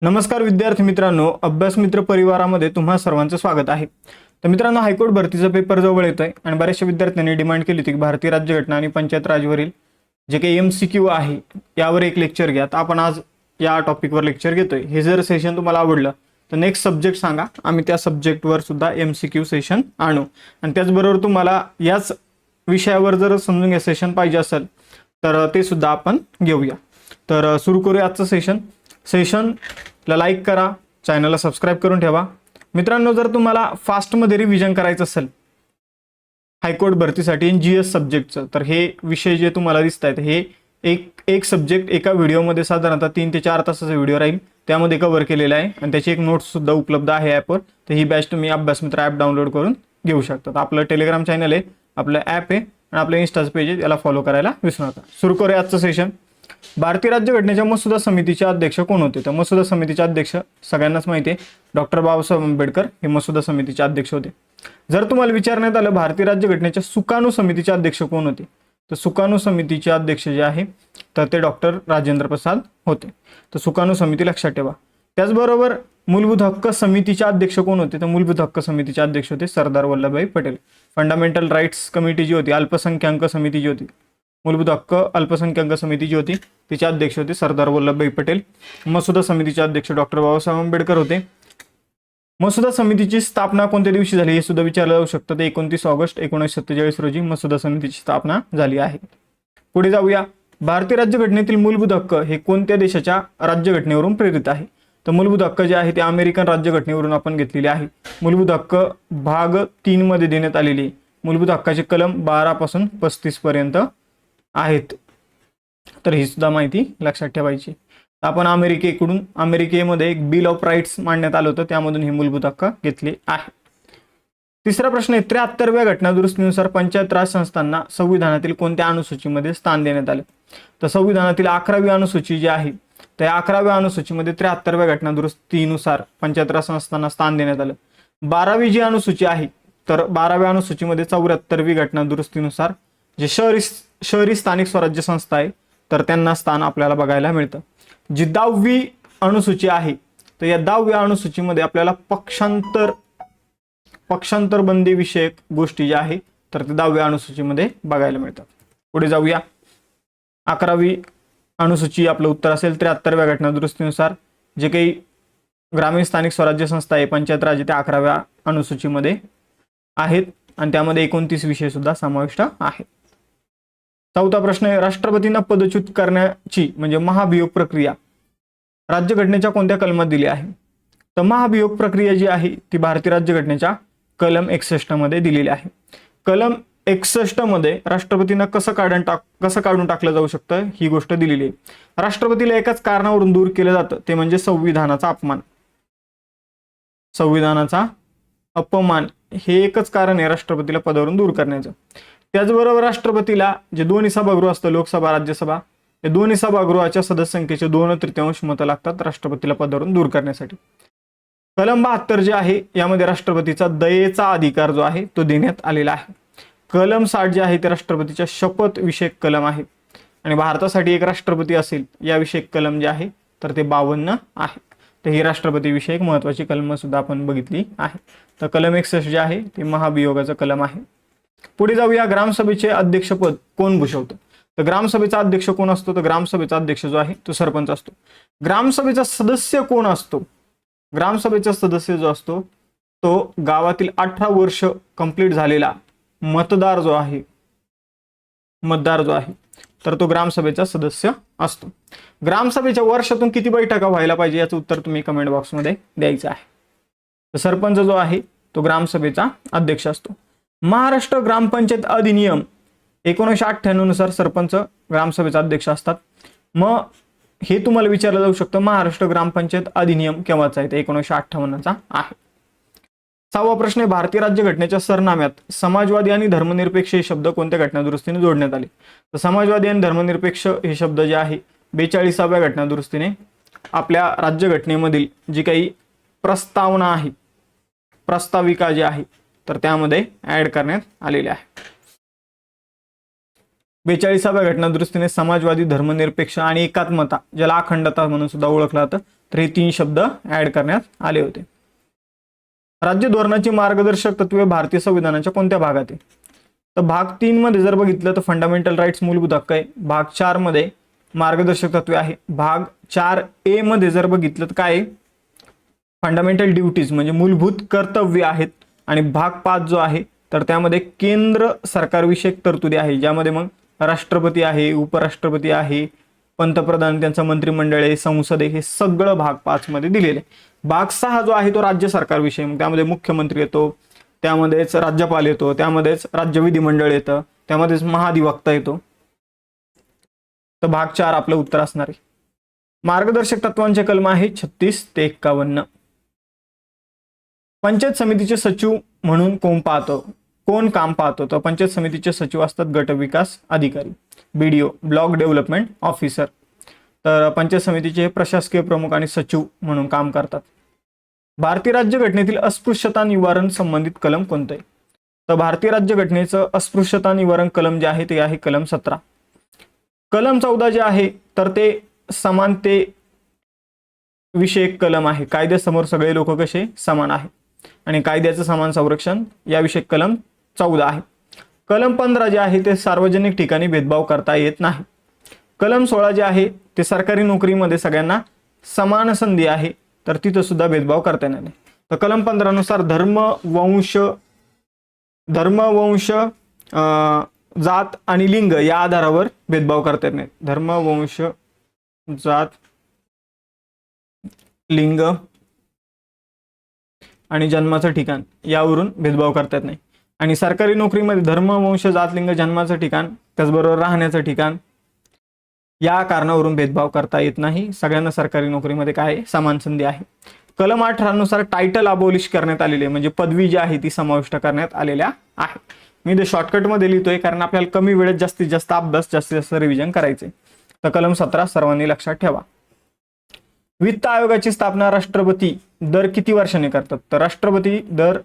नमस्कार विद्यार्थी मित्रांनो, अभ्यास मित्र परिवारामध्ये तुम्हा सर्वांचं स्वागत आहे। तर मित्रांनो, हायकोर्ट भरतीचा पेपर जवळ येतोय आणि बऱ्याचशा विद्यार्थ्यांनी डिमांड केली होती की भारतीय राज्यघटना आणि पंचायत राजवरील जे काही MCQ आहे यावर एक लेक्चर घ्या। तर आपण आज या टॉपिकवर लेक्चर घेतोय। हे जर सेशन तुम्हाला आवडलं तर नेक्स्ट सब्जेक्ट सांगा, आम्ही त्या सब्जेक्टवर सुद्धा MCQ सेशन आणू। आणि त्याचबरोबर तुम्हाला याच विषयावर जर समजून घ्या सेशन पाहिजे असेल तर ते सुद्धा आपण घेऊया। तर सुरू करूया आजचं सेशनला लाईक करा, चॅनलला सबस्क्राईब करून ठेवा। मित्रांनो, जर तुम्हाला फास्टमध्ये रिव्हिजन करायचं असेल हायकोर्ट भरतीसाठी GS सब्जेक्टचं, तर हे विषय जे तुम्हाला दिसत आहेत हे एक सब्जेक्ट एका व्हिडिओमध्ये साधारणतः 3 ते 4 तासाचा व्हिडिओ राहील, त्यामध्ये कव्हर केलेला आहे आणि त्याची एक नोट्स सुद्धा उपलब्ध आहे ॲपवर। तर ही बॅच तुम्ही अभ्यास मित्र ॲप डाउनलोड करून घेऊ शकता। आपलं टेलिग्राम चॅनल आहे, आपलं ॲप आहे आणि आपलं इन्स्टाचं पेज आहे, याला फॉलो करायला विसरू नका। सुरू करूया आजचं सेशन। भारतीय राज्यघटनेच्या मसुदा समितीचे अध्यक्ष कोण होते? तर मसुदा समितीचे अध्यक्ष सगळ्यांनाच माहिती आहे, डॉक्टर बाबासाहेब आंबेडकर हे मसुदा समितीचे अध्यक्ष होते। जर तुम्हाला विचारण्यात आलं भारतीय राज्यघटनेच्या सुकाणू समितीचे अध्यक्ष कोण होते, तर सुकाणू समितीचे अध्यक्ष जे आहे तर ते डॉक्टर राजेंद्र प्रसाद होते। तर सुकाणू समिती लक्षात ठेवा। त्याचबरोबर मूलभूत हक्क समितीचे अध्यक्ष कोण होते? तर मूलभूत हक्क समितीचे अध्यक्ष होते Sardar Vallabhbhai Patel. Fundamental rights committee जी होती, अल्पसंख्याक समिती जी होती, मूलभूत हक्क अल्पसंख्याक समिती जी होती तिचे अध्यक्ष होते सरदार वल्लभभाई पटेल। मसुदा समितीचे अध्यक्ष डॉक्टर बाबासाहेब आंबेडकर होते। मसुदा समितीची स्थापना कोणत्या दिवशी झाली हे सुद्धा विचारलं जाऊ शकतं। ते 29 ऑगस्ट 1947 रोजी मसुदा समितीची स्थापना झाली आहे। पुढे जाऊया। भारतीय राज्यघटनेतील मूलभूत हक्क हे कोणत्या देशाच्या राज्यघटनेवरून प्रेरित आहे? तर मूलभूत हक्क जे आहे ते अमेरिकन राज्यघटनेवरून आपण घेतलेले आहे। मूलभूत हक्क भाग 3 मध्ये देण्यात आलेली मूलभूत हक्काचे कलम 12 पासून 35 पर्यंत आहेत। तर ही सुद्धा माहिती लक्षात ठेवायची। आपण अमेरिकेमध्ये एक बिल ऑफ राईट्स मांडण्यात आलं होतं, त्यामधून हे मूलभूत हक्क घेतले आहे। तिसरा प्रश्न आहे, 73व्या घटनादुरुस्तीनुसार पंचायत राज संस्थांना संविधानातील कोणत्या अनुसूचीमध्ये स्थान देण्यात आले? तर संविधानातील 11वी अनुसूची जी आहे त्या 11व्या अनुसूचीमध्ये 73व्या घटनादुरुस्तीनुसार पंचायत राज संस्थांना स्थान देण्यात आलं। 12वी जी अनुसूची आहे तर 12व्या अनुसूचीमध्ये 74वी घटनादुरुस्तीनुसार जे शहरी स्थानिक स्वराज्य संस्था आहे तर त्यांना स्थान आपल्याला बघायला मिळतं। जी 10वी अनुसूची आहे तर या 10व्या अनुसूचीमध्ये आपल्याला पक्षांतर बंदी विषयक गोष्टी ज्या आहे तर ते 10व्या अनुसूचीमध्ये बघायला मिळतात। पुढे जाऊया। 11वी अनुसूची आपलं उत्तर असेल 73व्या घटनादुरुस्तीनुसार जे काही ग्रामीण स्थानिक स्वराज्य संस्था आहे पंचायत राज त्या 11व्या अनुसूचीमध्ये आहेत आणि त्यामध्ये 29 विषय सुद्धा समाविष्ट आहेत। चौथा प्रश्न आहे, राष्ट्रपतींना पदच्युत करण्याची म्हणजे महाभियोग प्रक्रिया राज्यघटनेच्या कोणत्या कलमात दिली आहे? तर महाभियोग प्रक्रिया जी आहे ती भारतीय राज्यघटनेच्या कलम 61 मध्ये दिलेली आहे। कलम 61 मध्ये राष्ट्रपतींना कसं काढून टाकलं जाऊ शकतं ही गोष्ट दिलेली आहे। राष्ट्रपतीला एकाच कारणावरून दूर केलं जातं, ते म्हणजे संविधानाचा अपमान हे एकच कारण आहे राष्ट्रपतीला पदावरून दूर करण्याचं। त्याचबरोबर राष्ट्रपतीला जे दोन्ही सभागृह असतं लोकसभा राज्यसभा, या दोन्ही सभागृहाच्या सदस्य संख्येचे 2/3 मतं लागतात राष्ट्रपतीला पदावरून दूर करण्यासाठी। कलम 72 जे आहे यामध्ये राष्ट्रपतीचा दयेचा अधिकार जो आहे तो देण्यात आलेला आहे। कलम 60 जे आहे ते राष्ट्रपतीच्या शपथ विषयक कलम आहे आणि भारतासाठी एक राष्ट्रपती असेल या विषयक कलम जे आहे तर ते 52 आहे। तर ही राष्ट्रपती विषयक महत्वाची कलम सुद्धा आपण बघितली आहे। तर कलम 61 जे आहे ते महाभियोगाचं कलम आहे। पुढे जाऊया। ग्रामसभेचे अध्यक्षपद कोण भूषवतं? तर ग्रामसभेचा अध्यक्ष कोण असतो? तर ग्रामसभेचा अध्यक्ष जो आहे तो सरपंच असतो। ग्रामसभेचा सदस्य कोण असतो? ग्रामसभेचा सदस्य जो असतो तो गावातील 18 वर्ष कंप्लीट झालेला मतदार जो आहे तर तो ग्रामसभेचा सदस्य असतो। ग्रामसभेच्या वर्षातून किती बैठका व्हायला पाहिजे याचं उत्तर तुम्ही कमेंट बॉक्समध्ये द्यायचं आहे। तर सरपंच जो आहे तो ग्रामसभेचा अध्यक्ष असतो। महाराष्ट्र ग्रामपंचायत अधिनियम 1998 नुसार सरपंच ग्रामसभेचा अध्यक्ष असतात। मग हे तुम्हाला विचारलं जाऊ शकतं महाराष्ट्र ग्रामपंचायत अधिनियम केव्हाचा आहे? 1958चा आहे। 6वा प्रश्न आहे, भारतीय राज्यघटनेच्या सरनाम्यात समाजवादी आणि धर्मनिरपेक्ष हे शब्द कोणत्या घटनादुरुस्तीने जोडण्यात आले? तर समाजवादी आणि धर्मनिरपेक्ष हे शब्द जे आहे 42व्या घटनादुरुस्तीने आपल्या राज्यघटनेमधील जी काही प्रस्तावना आहे प्रस्ताविका जी आहे तर त्यामध्ये ऍड करण्यात आलेले आहे। 42व्या घटनादुरुस्तीने समाजवादी धर्मनिरपेक्ष आणि एकात्मता ज्याला अखंडता म्हणून सुद्धा ओळखलं जातं तर हे 3 शब्द ऍड करण्यात आले होते. राज्य धोरणाची मार्गदर्शक तत्वे भारतीय संविधानाच्या कोणत्या भागात आहे? तर भाग 3 मध्ये जर बघितलं तर फंडामेंटल राईट्स मूलभूत हक्क आहे. भाग 4 मध्ये मार्गदर्शक तत्वे आहे. भाग 4A मध्ये जर बघितलं तर काय फंडामेंटल ड्युटीज म्हणजे मूलभूत कर्तव्य आहेत. आणि भाग 5 जो आहे तर त्यामध्ये केंद्र सरकारविषयक तरतुदी आहे, ज्यामध्ये मग राष्ट्रपती आहे, उपराष्ट्रपती आहे, पंतप्रधान, त्यांचं मंत्रिमंडळ आहे, संसद आहे, हे सगळं भाग 5 मध्ये दिलेलं आहे. भाग 6 जो आहे तो राज्य सरकारविषयी, मग त्यामध्ये मुख्यमंत्री येतो, त्यामध्येच राज्यपाल येतो, त्यामध्येच राज्य विधिमंडळ येतं, त्यामध्येच महाधिवक्ता येतो. तर भाग 4 आपलं उत्तर असणार आहे. मार्गदर्शक तत्वांचे कलम आहे 36 ते 51. पंचायत समितीचे सचिव म्हणून कोण काम पाहतो? तर पंचायत समितीचे सचिव असतात गट विकास अधिकारी, BDO, ब्लॉक डेव्हलपमेंट ऑफिसर. तर पंचायत समितीचे प्रशासकीय प्रमुख आणि सचिव म्हणून काम करतात. भारतीय राज्यघटनेतील अस्पृश्यता निवारण संबंधित कलम कोणतं आहे? तर भारतीय राज्यघटनेचं अस्पृश्यता निवारण कलम जे आहे ते आहे कलम 17. कलम 14 जे आहे तर ते समानते विषयक कलम आहे. कायद्यासमोर सगळे लोक कसे समान आहे आणि कायद्याचं समान संरक्षण याविषयक कलम 14 आहे. कलम 15 जे आहे ते सार्वजनिक ठिकाणी भेदभाव करता येत नाही. कलम 16 जे आहे ते सरकारी नोकरीमध्ये सगळ्यांना समान संधी आहे, तर तिथं सुद्धा भेदभाव करता येणार नाही. तर कलम 15 नुसार धर्म, वंश, जात आणि लिंग या आधारावर भेदभाव करता येत नाही. धर्म, वंश, जात, लिंग आणि जन्माचं ठिकाण यावरून भेदभाव करता येत नाही. आणि सरकारी नोकरीमध्ये धर्म, वंश, जात, लिंग, जन्माचं ठिकाण, त्याचबरोबर राहण्याचं ठिकाण या कारणावरून भेदभाव करता येत नाही. सगळ्यांना सरकारी नोकरीमध्ये काय समान संधी आहे. कलम 18 नुसार टायटल अबॉलिश करण्यात आलेले म्हणजे पदवी जी आहे ती समाविष्ट करण्यात आलेल्या आहे. मी ते शॉर्टकटमध्ये लिहितोय कारण आपल्याला कमी वेळेत जास्तीत जास्त अभ्यास, जास्तीत जास्त रिव्हिजन करायचे. तर कलम 17 सर्वांनी लक्षात ठेवा. वित्त आयोगाची स्थापना राष्ट्रपती दर किती वर्षांनी करतात? तर राष्ट्रपती दर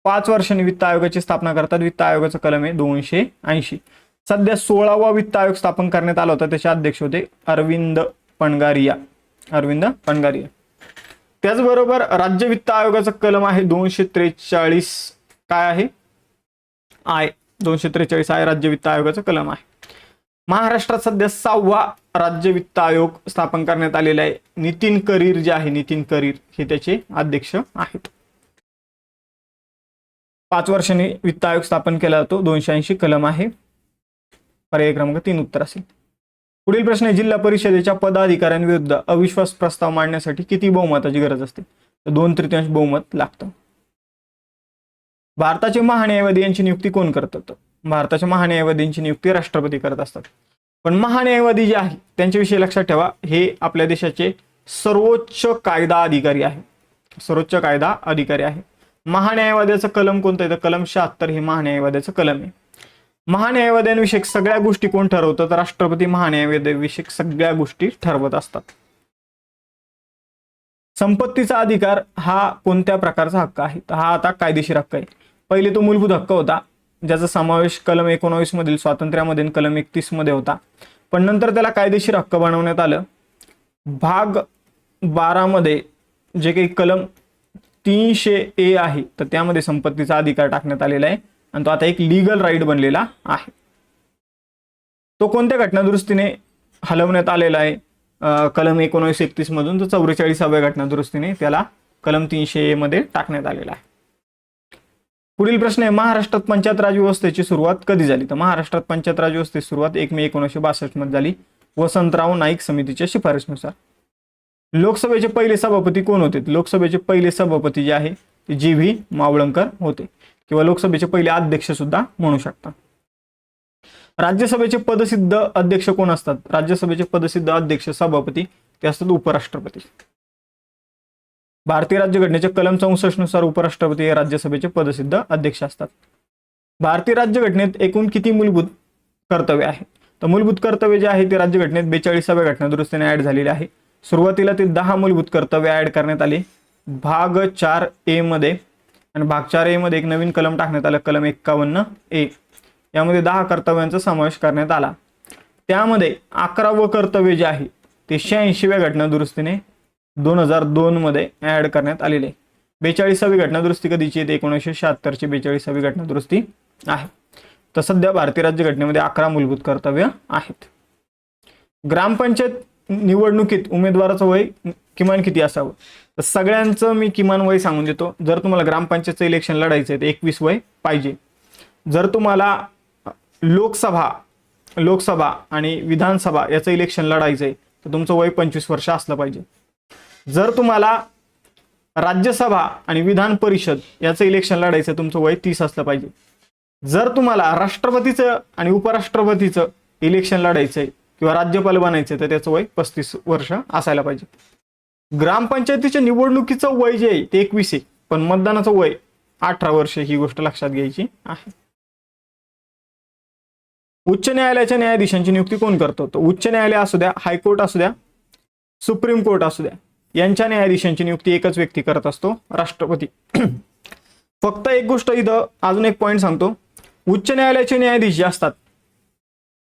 5 वर्षांनी वित्त आयोगाची स्थापना करतात. वित्त आयोगाचं कलम आहे 280. सध्या 16वा वित्त आयोग स्थापन करण्यात आला होता, त्याचे अध्यक्ष होते अरविंद पणगारिया. त्याचबरोबर राज्य वित्त आयोगाचं कलम आहे 243. काय आहे? 243 आहे राज्य वित्त आयोगाचं कलम आहे. महाराष्ट्रात सध्या 6वा राज्य वित्त आयोग स्थापन करण्यात आलेला आहे. नितीन करीर जे आहे, नितीन करीर हे त्याचे अध्यक्ष आहेत. 5 वर्षांनी वित्त आयोग स्थापन केला जातो. 280 कलम आहे. पर्याय क्रमांक 3 उत्तर असेल. पुढील प्रश्न आहे, जिल्हा परिषदेच्या पदाधिकाऱ्यांविरुद्ध अविश्वास प्रस्ताव मांडण्यासाठी किती बहुमताची गरज असते? तर 2/3 बहुमत लागतं. भारताचे महान्यायवादी यांची नियुक्ती कोण करतात? भारताच्या महान्यायवादींची नियुक्ती राष्ट्रपती करत असतात. पण महान्यायवादी जे आहे त्यांच्याविषयी लक्षात ठेवा, हे आपल्या देशाचे सर्वोच्च कायदा अधिकारी आहे. सर्वोच्च कायदा अधिकारी आहे. महान्यायवाद्याचं कलम कोणतं आहे? तर कलम 76 हे महान्यायवाद्याचं कलम आहे. महान्यायवाद्यांविषयक सगळ्या गोष्टी कोण ठरवतं? तर राष्ट्रपती महान्यायवाद्यांविषयक सगळ्या गोष्टी ठरवत असतात. संपत्तीचा अधिकार हा कोणत्या प्रकारचा हक्क आहे? तर हा आता कायदेशीर हक्क आहे. पहिले तो मूलभूत हक्क होता, ज्याचा समावेश कलम 19 मधील स्वातंत्र्यामध्ये कलम 31 मध्ये होता. पण नंतर त्याला कायदेशीर हक्क बनवण्यात आलं. भाग 12 मध्ये जे काही कलम 300A आहे तर त्यामध्ये संपत्तीचा अधिकार टाकण्यात आलेला आहे आणि तो आता एक लीगल राईट बनलेला आहे. तो कोणत्या घटनादुरुस्तीने हलवण्यात आलेला आहे? कलम 1931 मधून. तर 44व्या घटनादुरुस्तीने त्याला कलम 300A मध्ये टाकण्यात आलेला आहे. पुढील प्रश्न आहे, महाराष्ट्रात पंचायत राज व्यवस्थेची सुरुवात कधी झाली? तर महाराष्ट्रात पंचायत राज व्यवस्थेची सुरुवात 1 मे 1962 मध्ये झाली, वसंतराव नाईक समितीच्या शिफारशीनुसार. लोकसभेचे पहिले सभापती कोण होते? लोकसभेचे पहिले सभापती जे आहे ते GV मावळंकर होते, किंवा लोकसभेचे पहिले अध्यक्ष सुद्धा म्हणू शकता. राज्यसभेचे पदसिद्ध अध्यक्ष कोण असतात? राज्यसभेचे पदसिद्ध अध्यक्ष सभापती ते असतात उपराष्ट्रपती. भारतीय राज्यघटनेच्या कलम 64 नुसार उपराष्ट्रपती हे राज्यसभेचे पदसिद्ध अध्यक्ष असतात. भारतीय राज्यघटनेत एकूण किती मूलभूत कर्तव्य आहे? तर मूलभूत कर्तव्य जे आहे ते राज्यघटनेत 42व्या घटनादुरुस्तीने ऍड झालेले आहे. सुरुवातीला ते 10 मूलभूत कर्तव्य ऍड करण्यात आले भाग 4A मध्ये, आणि भाग 4A मध्ये एक नवीन कलम टाकण्यात आला, कलम 51A. यामध्ये 10 कर्तव्यांचा समावेश करण्यात आला. त्यामध्ये 11वं कर्तव्य जे आहे ते 86व्या घटनादुरुस्तीने 2002 मध्ये ऍड करण्यात आलेली आहे. 42वी घटनादुरुस्ती कधीची आहे? 1976ची 42वी घटनादुरुस्ती आहे. तर सध्या भारतीय राज्यघटनेमध्ये 11 मूलभूत कर्तव्य आहेत. ग्रामपंचायत निवडणुकीत उमेदवाराचं वय किमान किती असावं? तर सगळ्यांचं मी किमान वय सांगून देतो. जर तुम्हाला ग्रामपंचायतचं इलेक्शन लढायचं आहे तर 21 वय पाहिजे. जर तुम्हाला लोकसभा आणि विधानसभा याचं इलेक्शन लढायचं आहे तर तुमचं वय 25 वर्ष असलं पाहिजे. जर तुम्हाला राज्यसभा आणि विधान परिषद याचं इलेक्शन लढायचं तुमचं वय 30 असलं पाहिजे. जर तुम्हाला राष्ट्रपतीचं आणि उपराष्ट्रपतीचं इलेक्शन लढायचंय किंवा राज्यपाल बनायचंय तर त्याचं वय 35 वर्ष असायला पाहिजे. ग्रामपंचायतीच्या निवडणुकीचं वय जे आहे ते 21 आहे, पण मतदानाचं वय 18 वर्ष ही गोष्ट लक्षात घ्यायची आहे. उच्च न्यायालयाच्या न्यायाधीशांची नियुक्ती कोण करतो? तर उच्च न्यायालय असू द्या, हायकोर्ट असू द्या, सुप्रीम कोर्ट असू द्या, यांच्या न्यायाधीशांची नियुक्ती एकच व्यक्ती करत असतो, राष्ट्रपती. फक्त एक गोष्ट इथं अजून एक पॉईंट सांगतो. उच्च न्यायालयाचे न्यायाधीश जे असतात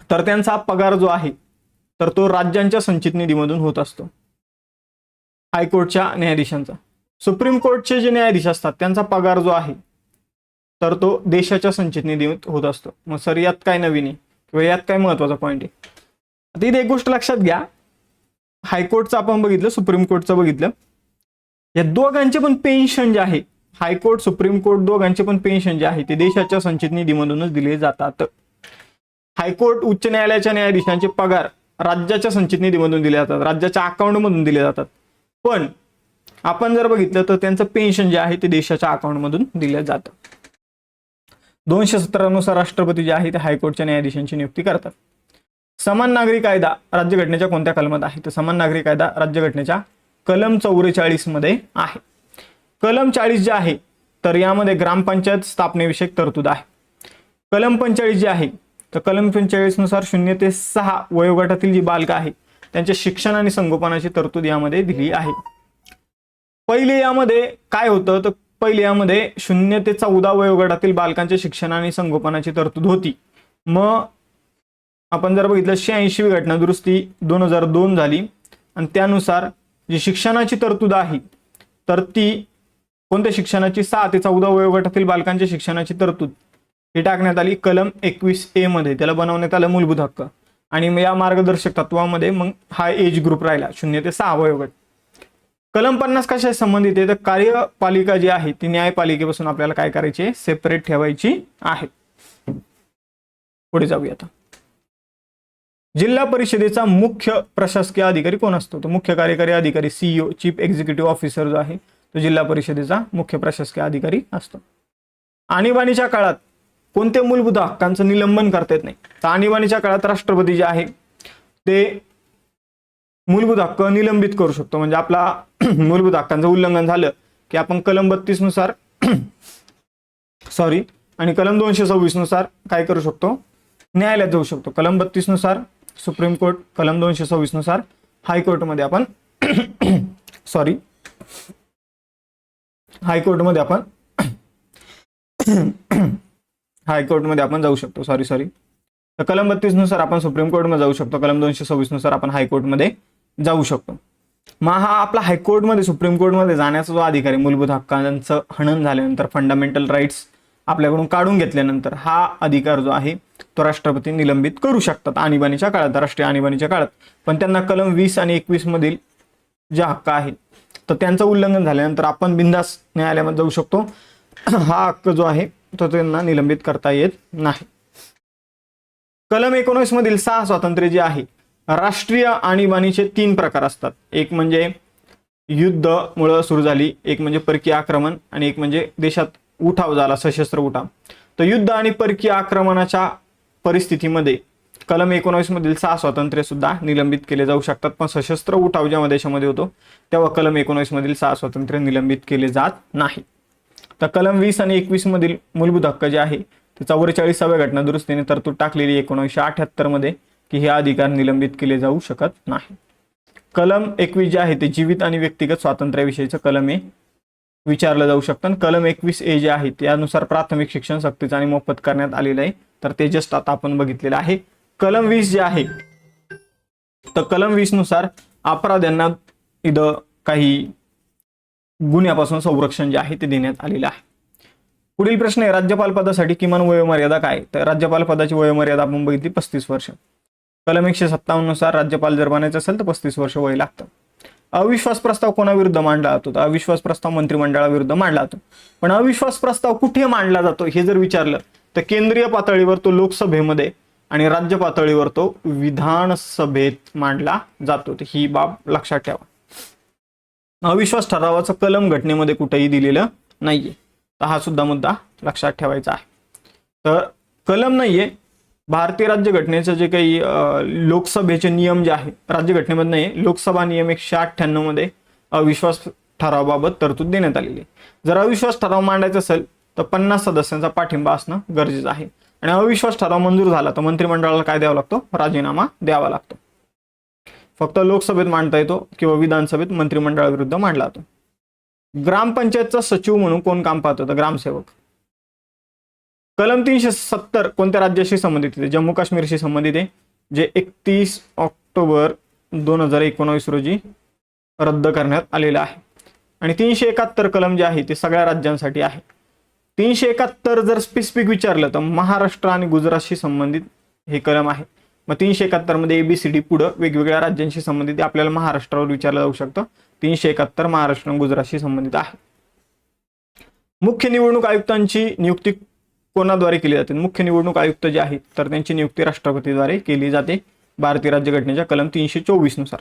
तर त्यांचा पगार जो आहे तर तो राज्यांच्या संचित निधीमधून होत असतो, हायकोर्टच्या न्यायाधीशांचा. सुप्रीम कोर्टचे जे न्यायाधीश असतात त्यांचा पगार जो आहे तर तो देशाच्या संचित निधीत होत असतो. मग सर यात काय नवीन आहे किंवा यात काय महत्वाचा पॉईंट आहे? आता इथे एक गोष्ट लक्षात घ्या. हायकोर्टचं आपण बघितलं, सुप्रीम कोर्टचं बघितलं. या दोघांचे पण पेन्शन जे आहे, हायकोर्ट सुप्रीम कोर्ट दोघांचे पण पेन्शन जे आहे ते देशाच्या संचित निधीमधूनच दिले जातात. हायकोर्ट उच्च न्यायालयाच्या न्यायाधीशांचे पगार राज्याच्या संचित निधीमधून दिले जातात, राज्याच्या अकाउंटमधून दिले जातात. पण आपण जर बघितलं तर त्यांचं पेन्शन जे आहे ते देशाच्या अकाउंटमधून दिलं जातं. 217 नुसार राष्ट्रपती जे आहे ते हायकोर्टच्या न्यायाधीशांची नियुक्ती करतात. समान नागरी कायदा राज्यघटनेच्या कोणत्या कलमात आहे? तर समान नागरी कायदा राज्यघटनेच्या कलम 44 मध्ये आहे. कलम 40 जे आहे तर यामध्ये ग्रामपंचायत स्थापनेविषयक तरतूद आहे. कलम 45 जे आहे तर कलम 45 नुसार 0 ते 6 वयोगटातील जी बालकं आहे त्यांच्या शिक्षण आणि संगोपनाची तरतूद यामध्ये दिली आहे. पहिले यामध्ये काय होतं तर पहिले यामध्ये 0 ते 14 वयोगटातील बालकांच्या शिक्षण आणि संगोपनाची तरतूद होती. मग आपण जर बघितलं 86वी घटना दुरुस्ती 2002 झाली आणि त्यानुसार जी शिक्षणाची तरतूद आहे तर ती कोणत्या शिक्षणाची? 6 ते 14 वयोगटातील बालकांच्या शिक्षणाची तरतूद ही टाकण्यात आली कलम 21A मध्ये. त्याला बनवण्यात आलं मूलभूत हक्क. आणि या मार्गदर्शक तत्वामध्ये मग हा एज ग्रुप राहिला 0 ते 6 वयोगट. कलम 50 कशा संबंधित आहे तर कार्यपालिका जी आहे ती न्यायपालिकेपासून आपल्याला काय करायची? सेपरेट ठेवायची आहे. पुढे जाऊया आता. जिल्हा परिषदेचा मुख्य प्रशासकीय अधिकारी कोण असतो? तर मुख्य कार्यकारी अधिकारी CEO चीफ एक्झिक्युटिव्ह ऑफिसर जो आहे तो जिल्हा परिषदेचा मुख्य प्रशासकीय अधिकारी असतो. आणीबाणीच्या काळात कोणत्या मूलभूत हक्कांचं निलंबन करता येत नाही? तर आणीबाणीच्या काळात राष्ट्रपती जे आहे ते मूलभूत हक्क निलंबित करू शकतो. म्हणजे आपला मूलभूत हक्कांचं उल्लंघन झालं की आपण कलम 32 नुसार आणि कलम 226 नुसार काय करू शकतो? न्यायालयात जाऊ शकतो. कलम 32 नुसार सुप्रीम कोर्ट, कलम 226 नुसार हायकोर्टमध्ये आपण हायकोर्टमध्ये आपण जाऊ शकतो. तर कलम 32 नुसार आपण सुप्रीम कोर्टमध्ये जाऊ शकतो. कलम 226 नुसार आपण हायकोर्टमध्ये जाऊ शकतो. मग हा आपला हायकोर्टमध्ये सुप्रीम कोर्टमध्ये जाण्याचा जो अधिकार आहे, मूलभूत हक्कांचं हनन झाल्यानंतर, फंडामेंटल राईट्स आपल्याकडून काढून घेतल्यानंतर हा अधिकार जो आहे तो राष्ट्रपती निलंबित करू शकतात आणीबाणीच्या काळात, राष्ट्रीय आणीबाणीच्या काळात. पण त्यांना कलम 20 आणि 21 मधील जे हक्क आहेत तर त्यांचं उल्लंघन झाल्यानंतर आपण बिनधास्त न्यायालयामध्ये जाऊ शकतो. हा हक्क जो आहे तो त्यांना निलंबित करता येत नाही. कलम 19 मधील 6 स्वातंत्र्य जे आहे, राष्ट्रीय आणीबाणीचे 3 प्रकार असतात. एक म्हणजे युद्धमुळे सुरू झाली, एक म्हणजे परकीय आक्रमण आणि एक म्हणजे देशात उठाव झाला, सशस्त्र उठाव. तर युद्ध आणि परकीय आक्रमणाच्या परिस्थितीमध्ये कलम 19 मधील 6 स्वातंत्र्य सुद्धा निलंबित केले जाऊ शकतात. पण सशस्त्र उठाव जेव्हा देशामध्ये होतो तेव्हा कलम 19 मधील 6 स्वातंत्र्य निलंबित केले जात नाही. तर कलम 20 आणि 21 मधील मूलभूत हक्क जे आहे ते 44व्या घटना दुरुस्तीने तरतूद टाकलेली 1978 मध्ये की हे अधिकार निलंबित केले जाऊ शकत नाही. कलम 21 जे आहे ते जीवित आणि व्यक्तिगत स्वातंत्र्याविषयीचं कलम आहे, विचारलं जाऊ शकतं. कलम 21A जे आहे त्यानुसार प्राथमिक शिक्षण सक्तीचं आणि मोफत करण्यात आलेलं आहे, तर ते जस्ट आता आपण बघितलेलं आहे. कलम 20 जे आहे तर कलम 20 नुसार अपराध्यांना इथं काही गुन्ह्यापासून संरक्षण जे आहे ते देण्यात आलेलं आहे. पुढील प्रश्न आहे, राज्यपाल पदासाठी किमान वयोमर्यादा काय? तर राज्यपाल पदाची वयोमर्यादा आपण बघितली 35 वर्ष. कलम 157 नुसार राज्यपाल जर बनायचं असेल तर 35 वर्ष वय लागतं. अविश्वास प्रस्ताव कोणाविरुद्ध मांडला जातो? तर अविश्वास प्रस्ताव मंत्रिमंडळाविरुद्ध मांडला जातो. पण अविश्वास प्रस्ताव कुठे मांडला जातो हे जर विचारलं तर केंद्रीय पातळीवर तो लोकसभेमध्ये आणि राज्य पातळीवर तो विधानसभेत मांडला जातो. तर ही बाब लक्षात ठेवा. अविश्वास ठरावाचं कलम घटनेमध्ये कुठेही दिलेलं नाहीये, तर हा सुद्धा मुद्दा लक्षात ठेवायचा आहे. तर कलम नाहीये. भारतीय राज्यघटनेचे जे काही लोकसभेचे नियम जे आहे, राज्यघटनेमध्ये नाही, लोकसभा नियम 198 मध्ये अविश्वास ठरावाबाबत तरतूद देण्यात आलेली आहे. जर अविश्वास ठराव मांडायचा असेल तर 50 सदस्यांचा पाठिंबा असणं गरजेचं आहे. आणि अविश्वास ठराव मंजूर झाला तर मंत्रिमंडळाला काय द्यावा लागतो? राजीनामा द्यावा लागतो. फक्त लोकसभेत मांडता येतो किंवा विधानसभेत मंत्रिमंडळाविरुद्ध मांडला जातो. ग्रामपंचायतचा सचिव म्हणून कोण काम पाहतो? तर ग्रामसेवक. कलम 370 कोणत्या राज्याशी संबंधित आहे? जम्मू काश्मीरशी संबंधित आहे, जे 31 ऑक्टोबर 2019 रोजी रद्द करण्यात आलेलं आहे. आणि 371 कलम जे आहे ते सगळ्या राज्यांसाठी आहे. 371 जर स्पेसिफिक विचारलं तर महाराष्ट्र आणि गुजरातशी संबंधित हे कलम आहे. मग 371 मध्ये ABCD पुढे वेगवेगळ्या राज्यांशी संबंधित आपल्याला महाराष्ट्रावर विचारलं जाऊ शकतं. 371 महाराष्ट्र आणि गुजरातशी संबंधित आहे. मुख्य निवडणूक आयुक्तांची नियुक्ती कोणाद्वारे केली जाते? मुख्य निवडणूक आयुक्त जे आहेत तर त्यांची नियुक्ती राष्ट्रपतीद्वारे केली जाते भारतीय राज्यघटनेच्या कलम 324 नुसार.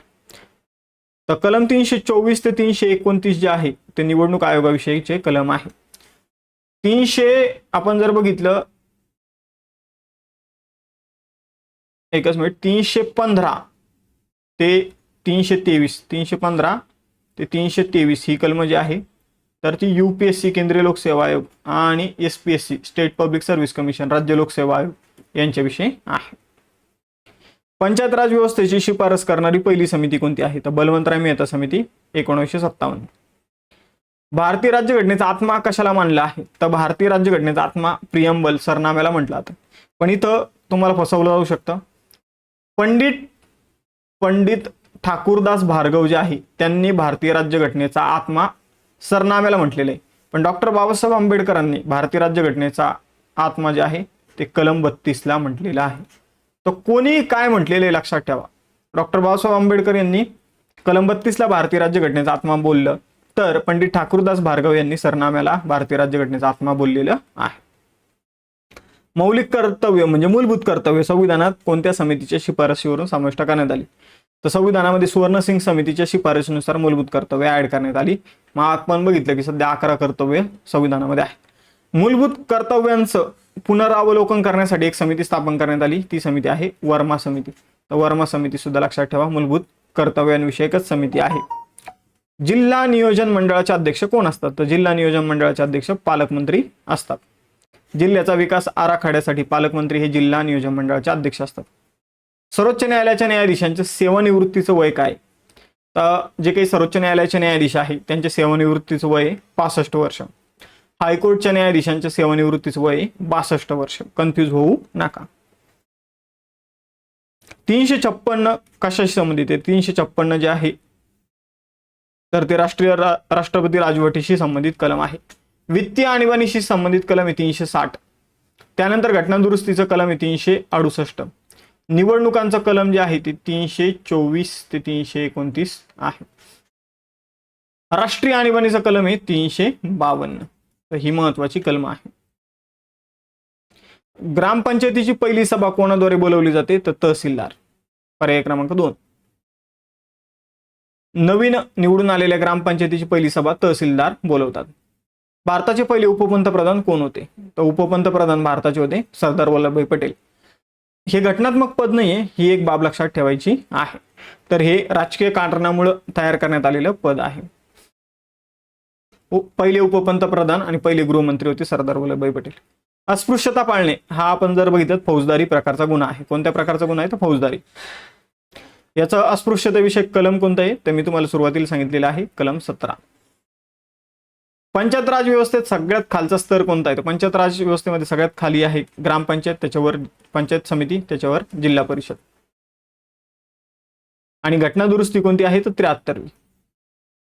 तर कलम 324 ते 329 जे आहे ते निवडणूक आयोगाविषयीचे कलम आहे. 300 आपण जर बघितलं, एकच मिनिट, 315 ते 323, 315 ते 323 ही कलम जी आहे तर ती UPSC केंद्रीय लोकसेवा आयोग आणि SPSC state public service commission राज्य लोकसेवा आयोग यांच्याविषयी आहे. पंचायत राज व्यवस्थेची शिफारस करणारी पहिली समिती कोणती आहे? तर बलवंतराय मेहता समिती 1957. भारतीय राज्यघटनेचा आत्मा कशाला मानला आहे? तर भारतीय राज्यघटनेचा आत्मा प्रियम्बल सरनाम्याला म्हटलं जातं. पण इथं तुम्हाला फसवलं जाऊ शकतं. पंडित ठाकूरदास भार्गव जे आहे त्यांनी भारतीय राज्यघटनेचा आत्मा सरनाम्याला म्हटलेलं आहे. पण डॉक्टर बाबासाहेब आंबेडकरांनी भारतीय राज्यघटनेचा आत्मा जे आहे ते कलम 32 ला म्हटलेला आहे. तर कोणी काय म्हटलेलं आहे लक्षात ठेवा. डॉक्टर बाबासाहेब आंबेडकर यांनी कलम 32 ला भारतीय राज्यघटनेचा आत्मा बोललं, तर पंडित ठाकूरदास भार्गव यांनी सरनाम्याला भारतीय राज्यघटनेचा आत्मा बोललेलं आहे. मौलिक कर्तव्य म्हणजे मूलभूत कर्तव्य संविधानात कोणत्या समितीच्या शिफारशीवरून समाविष्ट करण्यात आली? तर संविधानामध्ये सुवर्णसिंग समितीच्या शिफारशीनुसार मूलभूत कर्तव्य ऍड करण्यात आली. मग आपण बघितलं की सध्या 11 कर्तव्य संविधानामध्ये आहे. मूलभूत कर्तव्यांचं पुनरावलोकन करण्यासाठी एक समिती स्थापन करण्यात आली, ती समिती आहे वर्मा समिती. तर वर्मा समिती सुद्धा लक्षात ठेवा, मूलभूत कर्तव्यांविषयकच समिती आहे. जिल्हा नियोजन मंडळाचे अध्यक्ष कोण असतात? तर जिल्हा नियोजन मंडळाचे अध्यक्ष पालकमंत्री असतात. जिल्ह्याचा विकास आराखड्यासाठी पालकमंत्री हे जिल्हा नियोजन मंडळाचे अध्यक्ष असतात. सर्वोच्च न्यायालयाच्या न्यायाधीशांचे सेवानिवृत्तीचं वय काय? तर जे काही सर्वोच्च न्यायालयाचे न्यायाधीश आहे त्यांचे सेवानिवृत्तीचं वय 65 वर्ष. हायकोर्टच्या न्यायाधीशांच्या सेवानिवृत्तीचं वय 62 वर्ष. कन्फ्यूज होऊ नका. 356 कशाशी संबंधित आहे? 356 जे आहे तर ते राष्ट्रपती राजवटीशी संबंधित कलम आहे. वित्तीय आणीबाणीशी संबंधित कलम आहे 360. त्यानंतर घटना दुरुस्तीचं कलम आहे 368. निवडणुकांचं कलम जे आहे ते 324 ते 329 आहे. राष्ट्रीय आणीबाणीचं कलम आहे 352. तर ही महत्वाची कलम आहे. ग्रामपंचायतीची पहिली सभा कोणाद्वारे बोलवली जाते? तर तहसीलदार. पर्याय क्रमांक 2. नवीन निवडून आलेल्या ग्रामपंचायतीची पहिली सभा तहसीलदार बोलवतात. भारताचे पहिले उपपंतप्रधान कोण होते? तर उपपंतप्रधान भारताचे होते सरदार वल्लभभाई पटेल. हे घटनात्मक पद नाहीये, ही एक बाब लक्षात ठेवायची आहे. तर हे राजकीय कारणामुळे तयार करण्यात आलेलं पद आहे. पहिले उपपंतप्रधान आणि पहिले गृहमंत्री होते सरदार वल्लभभाई पटेल. अस्पृश्यता पाळणे हा आपण जर बघितलं फौजदारी प्रकारचा गुन्हा आहे. कोणत्या प्रकारचा गुन्हा आहे? तर फौजदारी. याचा अस्पृश्यतेविषयक कलम कोणता आहे? तर मी तुम्हाला सुरुवातीला सांगितलेलं आहे कलम 17. पंचायत राज व्यवस्थेत सगळ्यात खालचा स्तर कोणता आहे? तर पंचायत राज व्यवस्थेमध्ये सगळ्यात खाली आहे ग्रामपंचायत, त्याच्यावर पंचायत समिती, त्याच्यावर जिल्हा परिषद. आणि घटना दुरुस्ती कोणती आहे? तर 73वी.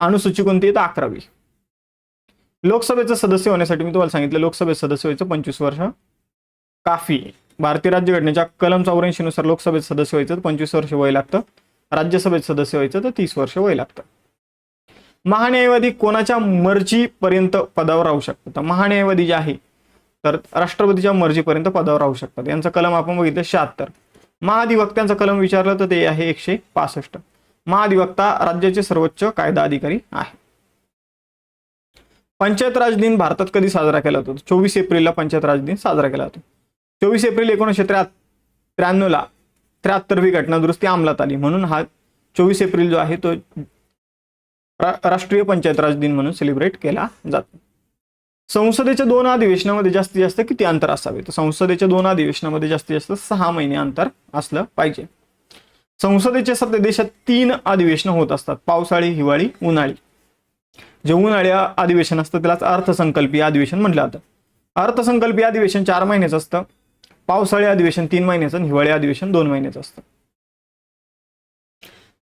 अनुसूची कोणती आहे तर 11वी. लोकसभेचं सदस्य होण्यासाठी मी तुम्हाला सांगितलं लोकसभेत सदस्य व्हायचं 25 वर्ष काफी आहे. भारतीय राज्यघटनेच्या कलम 84 नुसार लोकसभेत सदस्य व्हायचं तर 25 वर्ष वय लागतं. राज्यसभेत सदस्य व्हायचं तर 30 वर्ष वय लागतं. महान्यायवादी कोणाच्या मर्जीपर्यंत पदावर राहू शकतात. तर महान्यायवादी जे आहे तर राष्ट्रपतीच्या मर्जीपर्यंत पदावर राहू शकतात. यांचं कलम आपण बघितलं 76. महाधिवक्त्यांचं कलम विचारलं तर ते आहे 165. महाधिवक्ता राज्याचे सर्वोच्च कायदा अधिकारी आहे. पंचायत राज दिन भारतात कधी साजरा केला जातो. 24 एप्रिलला पंचायत राज दिन साजरा केला जातो. 24 एप्रिल 1993 ला 73वी घटना दुरुस्ती अंमलात आली म्हणून हा 24 एप्रिल जो आहे तो राष्ट्रीय पंचायत राज दिन म्हणून सेलिब्रेट केला जातो. संसदेच्या 2 अधिवेशनामध्ये जास्तीत जास्त किती अंतर असावे. तर संसदेच्या 2 अधिवेशनामध्ये जास्तीत जास्त 6 महिने अंतर असलं पाहिजे. संसदेच्या सध्या देशात 3 अधिवेशनं होत असतात. पावसाळी, हिवाळी, उन्हाळी. जे उन्हाळी अधिवेशन असतं त्यालाच अर्थसंकल्पीय अधिवेशन म्हटलं जातं. अर्थसंकल्पीय अधिवेशन 4 महिन्याचं असतं. पावसाळी अधिवेशन 3 महिन्याचं आणि हिवाळी अधिवेशन 2 महिन्याचं असतं.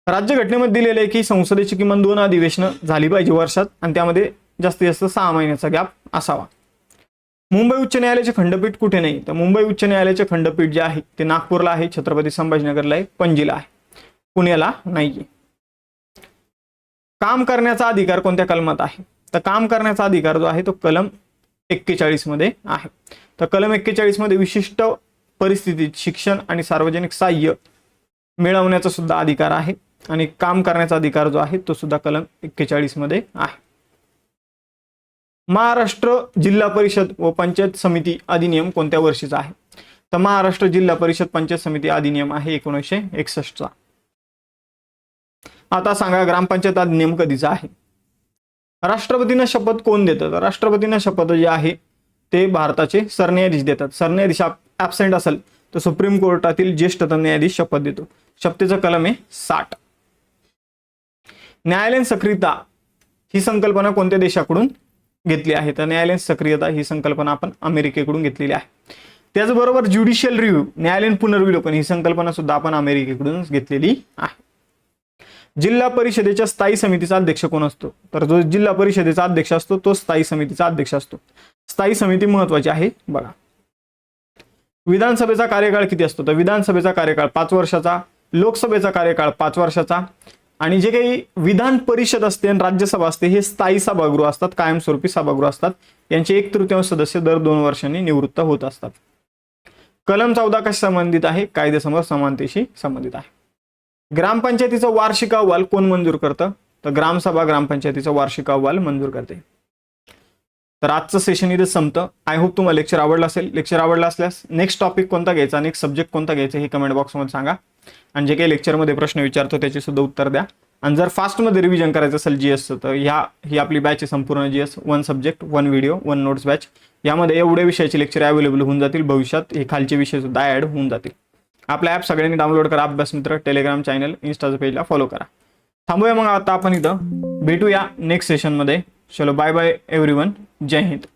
राज्यघटनेमध्ये दिलेलं आहे की संसदेची किमान 2 अधिवेशनं झाली पाहिजे वर्षात आणि त्यामध्ये जास्तीत जास्त 6 महिन्याचा गॅप असावा. मुंबई उच्च न्यायालयाचे खंडपीठ कुठे नाही. तर मुंबई उच्च न्यायालयाचे खंडपीठ जे आहे ते नागपूरला आहे, छत्रपती संभाजीनगरला आहे, पणजीला आहे, पुण्याला नाहीये. काम करण्याचा अधिकार कोणत्या कलमात आहे. तर काम करण्याचा अधिकार जो आहे तो कलम 41 मध्ये आहे. तर कलम 41 मध्ये विशिष्ट परिस्थितीत शिक्षण आणि सार्वजनिक सहाय्य मिळवण्याचा सुद्धा अधिकार आहे आणि काम करण्याचा अधिकार जो आहे तो सुद्धा कलम 41 मध्ये आहे. महाराष्ट्र जिल्हा परिषद व पंचायत समिती अधिनियम कोणत्या वर्षीचा आहे. तर महाराष्ट्र जिल्हा परिषद पंचायत समिती अधिनियम आहे 1961 चा. आता सांगा ग्रामपंचायत अधिनियम कधीचा आहे. राष्ट्रपतींना शपथ कोण देतं. तर राष्ट्रपतींना शपथ जे आहे ते भारताचे सरन्यायाधीश देतात. सरन्यायाधीश ऍबसेंट असेल तर सुप्रीम कोर्टातील ज्येष्ठतम न्यायाधीश शपथ देतो. शपथेचं कलम आहे 60. न्यायालयीन सक्रियता ही संकल्पना कोणत्या देशाकडून घेतली आहे. तर न्यायालयीन सक्रियता ही संकल्पना आपण अमेरिकेकडून घेतलेली आहे. त्याचबरोबर ज्युडिशियल रिव्ह्यू न्यायालयीन पुनर्विलोकन ही संकल्पना सुद्धा आपण अमेरिकेकडूनच घेतलेली आहे. जिल्हा परिषदेच्या स्थायी समितीचा अध्यक्ष कोण असतो. तर जो जिल्हा परिषदेचा अध्यक्ष असतो तो स्थायी समितीचा अध्यक्ष असतो. स्थायी समिती महत्वाची आहे बघा. विधानसभेचा कार्यकाळ किती असतो. तर विधानसभेचा कार्यकाळ 5 वर्षाचा, लोकसभेचा कार्यकाळ 5 वर्षाचा आणि जे काही विधान परिषद असते आणि राज्यसभा असते हे स्थायी सभागृह असतात, कायमस्वरूपी सभागृह असतात. यांचे 1/3 सदस्य दर 2 वर्षांनी निवृत्त होत असतात. कलम 14 कशी संबंधित आहे. कायदेसमोर समानतेशी संबंधित आहे. ग्रामपंचायतीचा वार्षिक अहवाल कोण मंजूर करतं. तर ग्रामसभा ग्रामपंचायतीचा वार्षिक अहवाल मंजूर करते. तर आजचं सेशन इथे संपतं. आय होप तुम्हाला लेक्चर आवडलं असेल. लेक्चर आवडलं असल्यास नेक्स्ट टॉपिक कोणता घ्यायचा, नेक्स्ट सब्जेक्ट कोणता घ्यायचा हे कमेंट बॉक्समध्ये सांगा आणि जे काही लेक्चरमध्ये प्रश्न विचारतो त्याचे सुद्धा उत्तर द्या. आणि जर फास्टमध्ये रिव्हिजन करायचं असेल जीएसचं तर ही आपली बॅच आहे संपूर्ण GS 1 subject 1 video 1 notes batch. यामध्ये एवढे विषयाचे लेक्चर अवेलेबल होऊन जातील. भविष्यात हे खालचे विषय सुद्धा ऍड होऊन जातील. आपला ॲप सगळ्यांनी डाउनलोड करा. अभ्यास मित्र टेलिग्राम चॅनल इन्स्टाच्या पेजला फॉलो करा. थांबूया मग आता आपण इथं भेटूया नेक्स्ट सेशनमध्ये. चलो बाय बाय एव्हरीवन. जय हिंद.